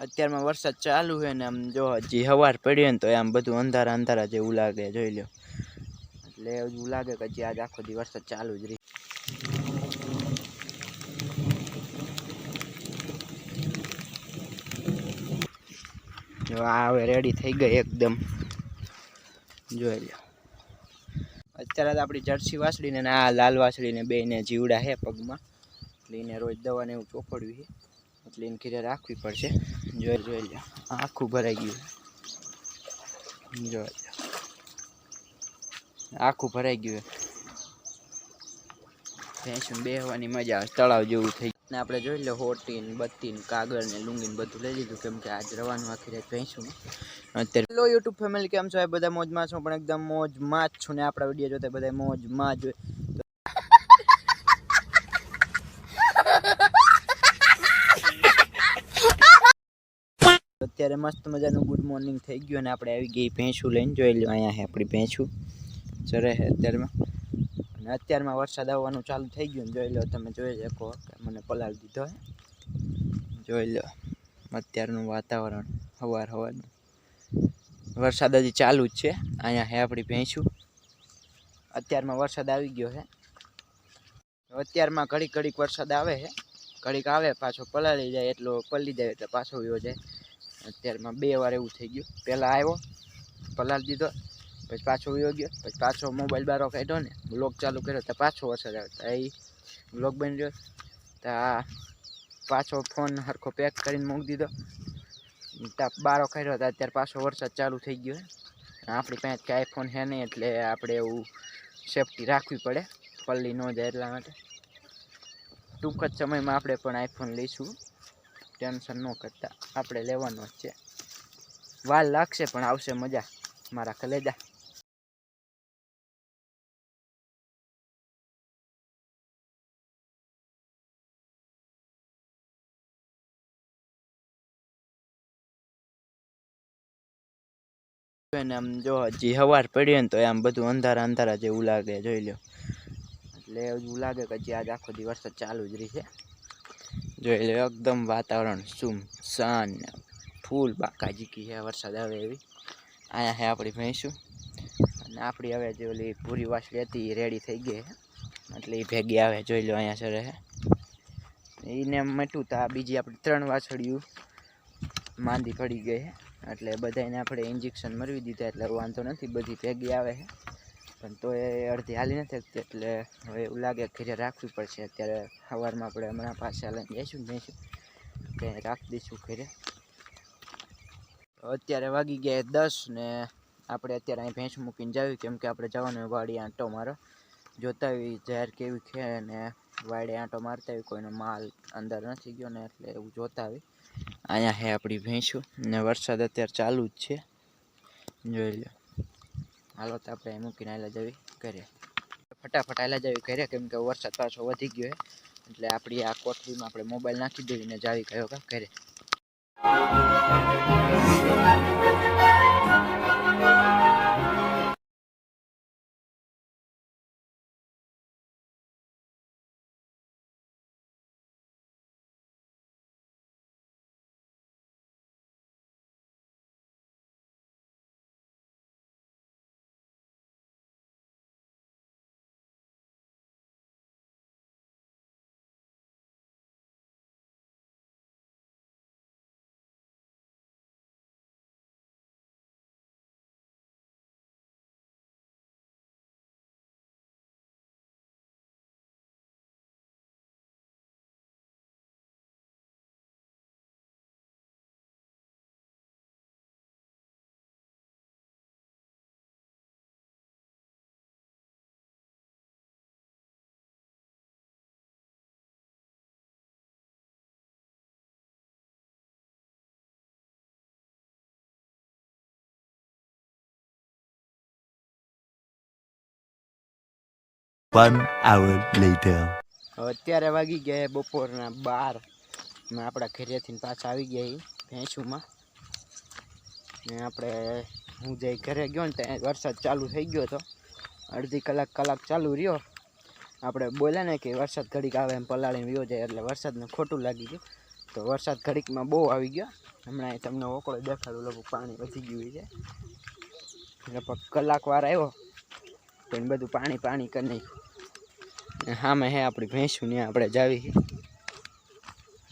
અત્યારમાં વરસાદ ચાલુ છે ને આમ જો હજી સવાર પડી ને તો આમ બધું અંધારા અંધારા જેવું લાગે, જોઈ લો. એટલે એવું લાગે કે હજી આજ આખો દી વરસાદ ચાલુ જ રહી. જો આ હવે રેડી થઈ ગઈ એકદમ, જોઈ લો. અત્યારે આપણી જર્સી વાસળીને આ લાલ વાસળીને બેને જીવડા છે પગમાં, એટલે એને રોજ દવાને એવું ચોપડવી છે, એટલે એને ઘરે રાખવી પડશે. જોઈ લો આખું ભરાઈ ગયું, જોઈ લો આખું ભરાઈ ગયું. ભેંસું બેહવાની મજા આવે, તળાવ જેવું થઈ ગયું. આપણે જોઈ લો હોટીન બત્તીન કાગળ ને લુંગીને બધું લઈ લીધું, કેમ કે આજ રવાનું આખી રાત ભેંસું. અત્યારે હેલો યુટ્યુબ ફેમિલી, કેમ છો? બધા મોજમાં છો, પણ એકદમ મોજમાં જ છું ને આપણા વિડીયો જોતા બધા મોજમાં જ. અત્યારે મસ્ત મજાનું ગુડ મોર્નિંગ થઈ ગયું અને આપણે આવી ગઈ ભેંસું લઈને, જોઈ લો અહીંયા છે આપણી ભેંસું ચરે છે અત્યારમાં. અને અત્યારમાં વરસાદ આવવાનું ચાલુ થઈ ગયું ને જોઈ લો તમે, જોઈ શકો કે મને પલાળી દીધો હે. જોઈ લો અત્યારનું વાતાવરણ, સવારનું વરસાદ હજી ચાલુ જ છે. અહીંયા છે આપણી ભેંસું, અત્યારમાં વરસાદ આવી ગયો છે. અત્યારમાં ઘડીક વરસાદ આવે છે, ઘડીક આવે પાછો પલાળી જાય, એટલો પલળી જાય એટલે પાછો વયો જાય. અત્યારમાં 2 વાર એવું થઈ ગયું, પહેલાં આવ્યો પલાળી દીધો, પછી પાછો વયો ગયો, પછી પાછો મોબાઈલ બારો કાઢ્યો ને વ્લોગ ચાલુ કર્યો તો પાછો વરસાદ આવ્યો. એ વ્લોગ બની રહ્યો તો પાછો ફોન સરખો પેક કરીને મૂકી દીધો, બારો કાઢ્યો હતો. અત્યારે પાછો વરસાદ ચાલુ થઈ ગયો. આપણી પાસે કે આઈફોન છે નહીં, એટલે આપણે એવું સેફટી રાખવી પડે, પલ્લી ન જાય એટલા માટે. ટૂંક જ સમયમાં આપણે પણ આઈફોન લઈશું, ટેન્શન ન કરતા, આપણે લેવાનો જ છે. વાર લાગશે પણ આવશે મજા મારા કલેજા. આમ જો હજી સવાર પડી ને તો આમ બધું અંધારા અંધારા જેવું લાગે, જોઈ લો. એટલે એવું લાગે કે હજી આજ આખો દી વરસાદ ચાલુ જ રહી છે. જોઈ લો એકદમ વાતાવરણ સુમસાન, ફૂલ બાકાજીકી છે, વરસાદ આવે એવી. અહીંયા છે આપણી ભેંસું અને આપણી હવે જે ઓલી પૂરી વાસળી હતી એ રેડી થઈ ગઈ, એટલે એ ભેગી આવે. જોઈ લો અહીંયા સર હે એને મટ્યું તો બીજી આપણી 3 વાસળીઓ માંદી પડી ગઈ છે, એટલે બધાને આપણે ઇન્જેક્શન મરવી દીધા, એટલે વાંધો નથી, બધી ભેગી આવે છે. પણ તો એ અડધી હાલી નથી શકતી, એટલે હવે એવું લાગે ઘરે રાખવી પડશે. અત્યારે સવારમાં આપણે હમણાં પાસે લઈને જઈશું ભેંસું, ત્યાં રાખી દઈશું ઘરે. અત્યારે વાગી ગયા 10 ને આપણે અત્યારે અહીં ભેંસ મૂકીને જાવી, કેમ કે આપણે જવાનું વાડી આંટો મારો, જોતા આવી જાહેર કેવી છે ને વાડે આંટો મારતા આવી કોઈનો માલ અંદર નથી ગયો ને, એટલે એવું જોતા આવી. અહીંયા છે આપણી ભેંસું ને વરસાદ અત્યારે ચાલુ જ છે, જોઈ લો. હાલો તો આપણે મૂકીને આવેલા જવી ઘરે, ફટાફટ આવેલા જવી ઘરે, કેમ કે વરસાદ પાછો વધી ગયો છે. એટલે આપણી આ કોઠડીમાં આપણે મોબાઈલ નાખી દેવીને જાવી ગયો ઘરે. One hour later. અત્યારે વાગી ગયા બપોરના 12 ને આપણા ઘરેથી પાછા આવી ગયા ભેંસુમાં ને આપણે હું જે ઘરે ગયો ને ત્યાં વરસાદ ચાલુ થઈ ગયો હતો. અડધી કલાક ચાલુ રહ્યો. આપણે બોલ્યા ને કે વરસાદ ઘડીક આવે એમ પલાળીને વ્યો જાય, એટલે વરસાદને ખોટું લાગી ગયું. તો વરસાદ ઘડીકમાં બહુ આવી ગયો. હમણાં તમને ઓકળો દેખાડું, લગભગ પાણી વધી ગયું છે. લગભગ કલાક વાર આવ્યો પણ બધું પાણી કરી નાખ્યું. સામે હે આપણી ભેંસું ને આપણે જાવી.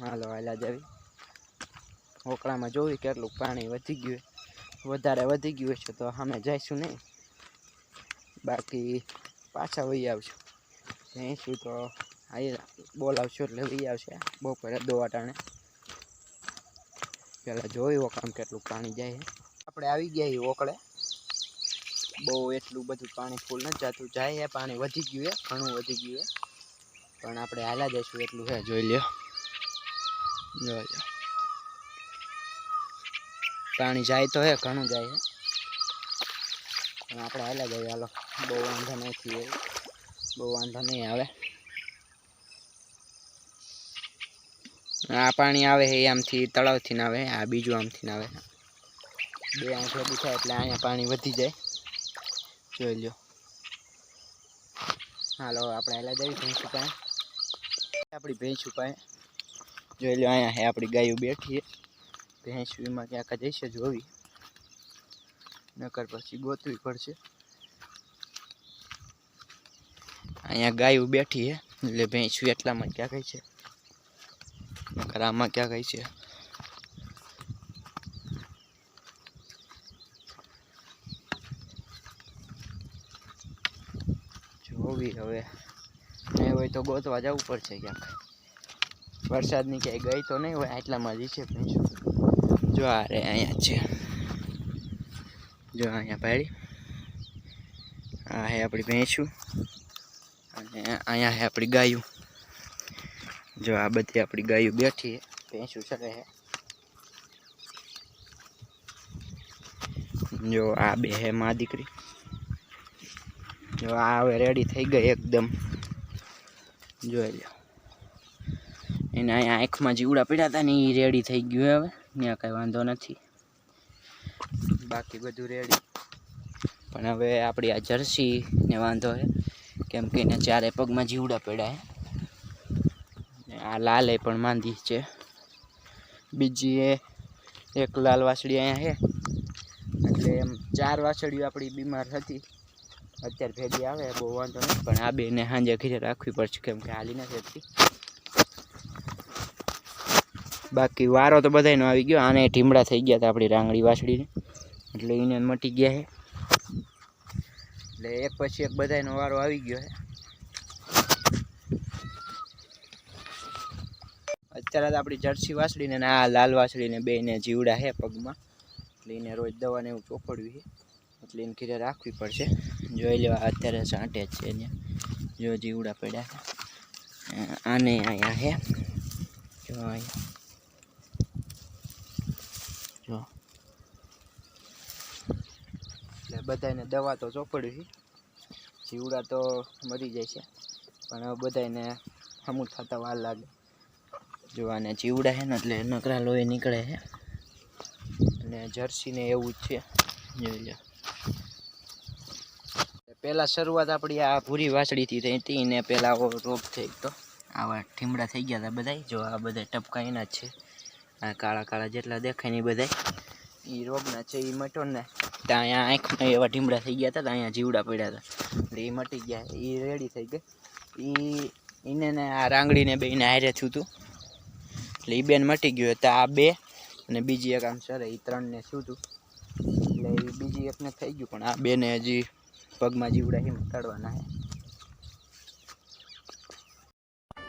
હાલો હાલા જાવી. ઓકળામાં જોવી કેટલું પાણી વધી ગયું. વધારે વધી ગયું છે તો સામે જઈશું નહીં, બાકી પાછા વહી આવશું. ભેંસું તો બોલાવશું એટલે વહી આવશે બપોરે દોવાટાણે. પેલા જોયું ઓકળામાં કેટલું પાણી જાય છે. આપણે આવી ગયા ઓકળે. બહુ એટલું બધું પાણી ફૂલ નથી જતું, જાય પાણી વધી ગયું છે, ઘણું વધી ગયું છે. પણ આપણે હાલા જઈશું એટલું છે, જોઈ લ્યો. જોઈ પાણી જાય તો હે, ઘણું જાય છે, પણ આપણે હાલા જઈએ. હાલો, બહુ વાંધો નથી, બહુ વાંધો નહીં આવે. આ પાણી આવે છે આમથી તળાવથી ના આવે, આ બીજું આમથી ના આવે. બે આમ ભેગું થાય એટલે અહીંયા પાણી વધી જાય. જોઈ લ્યો. હાલો આપણે હાલા જઈએ ભેંસું પાસે. આપણી ભેંસું પાસે જોઈ લો. અહીંયા હે આપણી ગાયું બેઠી છે. ભેંસું એમાં ક્યાંક જઈશે જોવી, નકર પછી ગોતવી પડશે. અહીંયા ગાયું બેઠી છે એટલે ભેંસું એટલામાં ક્યાં ગઈ છે, નકર આમાં ક્યાં ગઈ છે. જોવી હવે નહીં હોય તો ગોતવા જવું પડશે ક્યાંક. વરસાદની ક્યાંય ગઈ તો નહીં હોય, આટલામાં જ છે ભેંસું. જો આ રે અહીંયા છે, જો અહીંયા પાડી. આ હે આપણી ભેંસું અને અહીંયા હે આપણી ગાયું. જો આ બધી આપણી ગાયું બેઠી છે, ભેંસું ચરે છે. જો આ બે હે માં દીકરી. જો આ હવે રેડી થઈ ગઈ એકદમ, જોઈ લો. એને અહીંયા આંખમાં જીવડા પડ્યા હતા ને એ રેડી થઈ ગયું. હવે ત્યાં કાંઈ વાંધો નથી, બાકી બધું રેડી. પણ હવે આપણી આ જર્સીને વાંધો છે, કેમ કે એને ચારે પગમાં જીવડા પડ્યા છે. આ લાલે પણ માંદી છે. બીજી એક લાલ વાસળી અહીંયા છે, એટલે એમ 4 વાસળીઓ આપણી બીમાર હતી. અત્યારે ભેગી આવે બહુ વાંધો નથી, પણ આ બેને સાંજે ઘરે રાખવી પડશે કેમ કે હાલી નથી હતી. બાકી વારો તો બધાયનો આવી ગયો. આને ઢીમડા થઈ ગયા હતા આપણી રાંગડી વાસળીને, એટલે એને મટી ગયા છે. એટલે એક પછી એક બધાયનો વારો આવી ગયો છે. અત્યારે આપણી જર્સી વાસળીને આ લાલ વાસળીને બેને જીવડા છે પગમાં, એટલે એને રોજ દવાને એવું ચોપડવી છે, એટલે એને ઘરે રાખવી પડશે. જોઈ લેવા અત્યારે સાંટે જ છે એને, જો જીવડા પડ્યા. આને અહીંયા છે, જો અહીંયા જો. એટલે બધાને દવા તો ચોપડવી, જીવડા તો મરી જાય છે, પણ હવે બધાને હમું થતા વાર લાગે. જોવાને જીવડા છે ને એટલે નકરા લોહી નીકળે છે. અને જર્સીને એવું જ છે, જોઈ લો. પહેલાં શરૂઆત આપણી આ ભૂરી વાસળીથી થઈ હતી ને, પહેલાં આવો રોગ થઈ ગયો. આવા ઠીમડા થઈ ગયા હતા બધાય. જો આ બધા ટપકા એના જ છે, આ કાળા કાળા જેટલા દેખાય ને બધા એ રોગના છે. એ મટો ને ત્યાં અહીંયા આંખમાં એવા ઠીમડા થઈ ગયા હતા, અહીંયા જીવડા પડ્યા હતા, એટલે એ મટી ગયા. એ રેડી થઈ ગઈ. એને ને આ રાંગડીને બેને હારે થયું હતું, એટલે એ બેન મટી ગયું. તો આ બે અને બીજી એક આમ સર એ 3ને થયું હતું, એટલે એ બીજી એકને થઈ ગયું. પણ આ બેને હજી પગમાં જીવડા એમ કાઢવાના છે.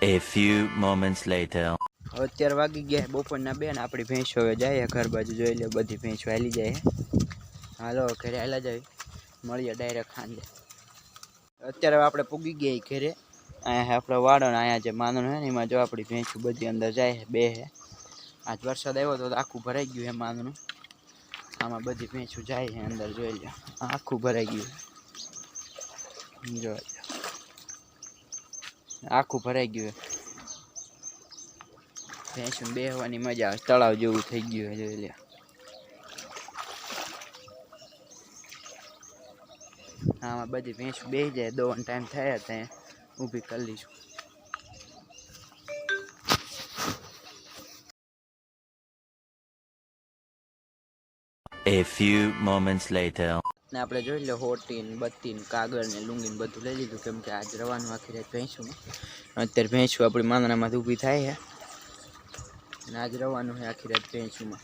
A few moments later. અત્યારે વાગી ગયા બપોરના 2 ને આપણી ભેંસો હવે જાય ઘર બાજુ. જોઈ લે બધી ભેંસો હાલી જાય. હાલો ઘરે હાલા જાય, મળીએ ડાયરેક્ટ સાંજે. અત્યારે આપણે પૂગી ગયા ઘરે. અહીંયા આપણે વાડો ને અહીંયા જે માનણ છે ને એમાં જો આપણી ભેંસો બધી અંદર જાય, બે છે. આજ વરસાદ આવ્યો તો આખું ભરાઈ ગયું છે માનનું. આમાં બધી ભેંસો જાય છે અંદર, જોઈ લો આખું ભરાઈ ગયું. જોઈ લો આખું ભરાઈ ગયું. ભેંસો બેસવાની મજા આવે, તળાવ જેવું થઈ ગયું. જોઈ લે આમાં બધી ભેંસો બેસી જાય, દોવાનો ટાઈમ થાય ત્યાં ઊભી કરી લઈશું. A few moments later. ને આપણે જોઈ લો હોટી ને બત્તી ને કાગળ ને લુંગી ને બધું લઈ લીધું કેમ કે આજ રવાનું આખી રાત ભેંસું અત્યારે ભેંસું આપણી માંદણામાં ઊભી થાય છે અને આજ રવાનું છે આખી રાત ભેંસુમાં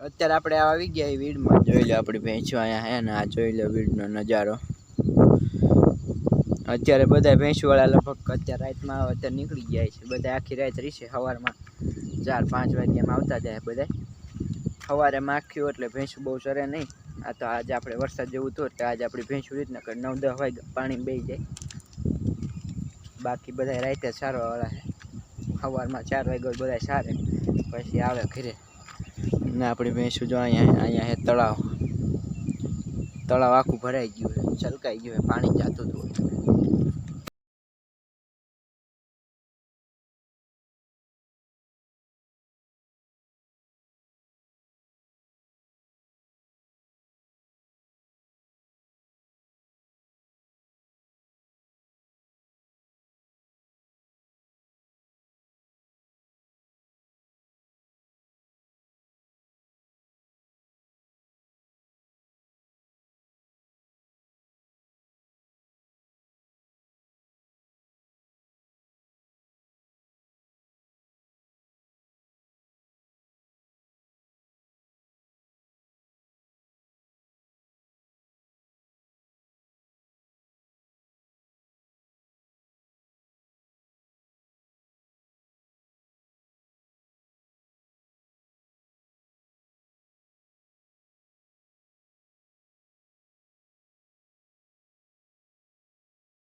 અત્યારે આપણે આવી ગયા એ વીડમાં જોઈ લો આપણી ભેંસું અહીંયા હે ને આ જોઈ લો વીડનો નજારો અત્યારે બધા ભેંસુવાળા લગભગ અત્યારે રાતમાં અત્યારે નીકળી ગયા છે બધા આખી રાત રહેશે સવારમાં 4-5 વાગ્યામાં આવતા જાય બધા સવારે માખ્યું એટલે ભેંસું બહુ સરે નહીં આ તો આજે આપણે વરસાદ જેવું હતું એટલે આજે આપણી ભેંસું રીતના 9-10 વાગે પાણી બેસી જાય બાકી બધા રાતે સારવાવાળા છે સવારમાં 4 વાગે બધા સારે પછી આવે ઘરે ને આપણી ભેંસું જો અહીંયા છે તળાવ આખું ભરાઈ ગયું છે છલકાઈ ગયું છે પાણી જતું હતું